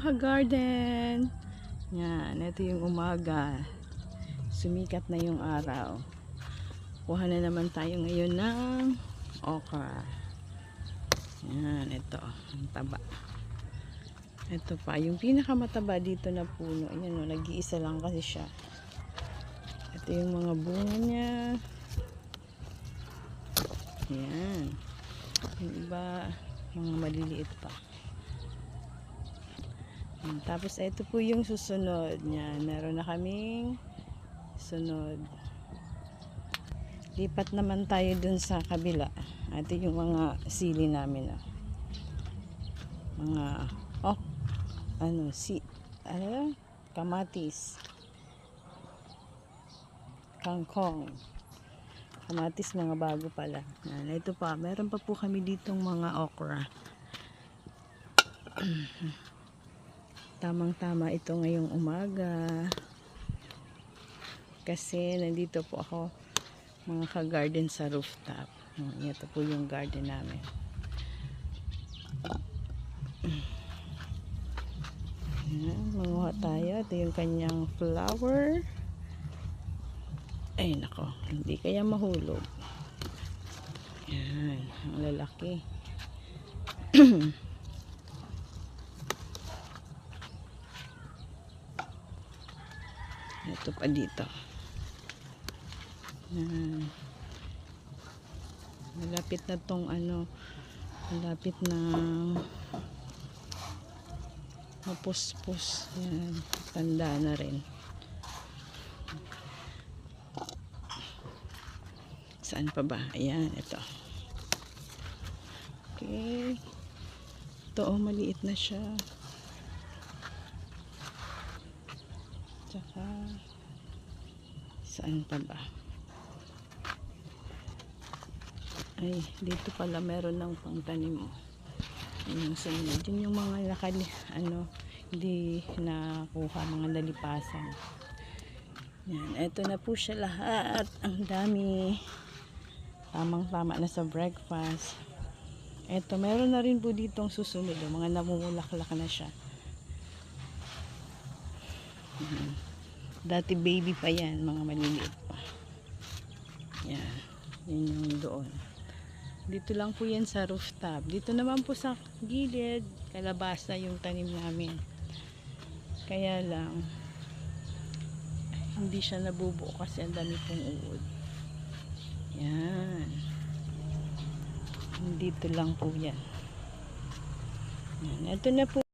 ka-garden. Yan, ito yung umaga. Sumikat na yung araw. Kuha na naman tayo ngayon ng okra. Yan, ito. Ang taba. Ito pa, yung pinakamataba dito na puno. Ayan o, nag-iisa lang kasi siya. Ito yung mga bunga niya. Yan. Yung iba, mga maliliit pa. Yan. Tapos ito po yung susunod. Yan, meron na kaming sunod. Lipat naman tayo dun sa kabila. Ito yung mga sili namin. Mga, kamatis. Kangkong. Kamatis, mga bago pala. Yan, ito pa, meron pa po kami ditong mga okra. Tamang-tama ito ngayong umaga. Kasi nandito po ako mga ka-garden sa rooftop. Ito po yung garden namin. Yan, manguha tayo. Ito yung kanyang flower. Ay nako, hindi kaya mahulog. Yan, ang lalaki. Ito pa dito. Yan. Malapit na tong malapit na mapuspos. Yan, tanda na rin. Saan pa ba? Ayan, ito. Okay. Ito, maliit na siya. Tsaka, saan pa ba? Ay, dito pala meron ng pangtanim mo. Yung sunod. Yun yung mga hindi nakuha, mga nalipasan. Yan, eto na po siya lahat. Ang dami. Tamang-tama na sa breakfast. Eto, meron na rin po ditong susunod. Mga namumulaklak na siya. Dati baby pa yan, mga maliliit pa. Yan. Yun yung doon. Dito lang po yan sa rooftop. Dito naman po sa gilid, kalabasa yung tanim namin. Kaya lang, hindi siya nabubuo kasi ang dami pong uod. Yan. Dito lang po yan. Yan. Ito na po.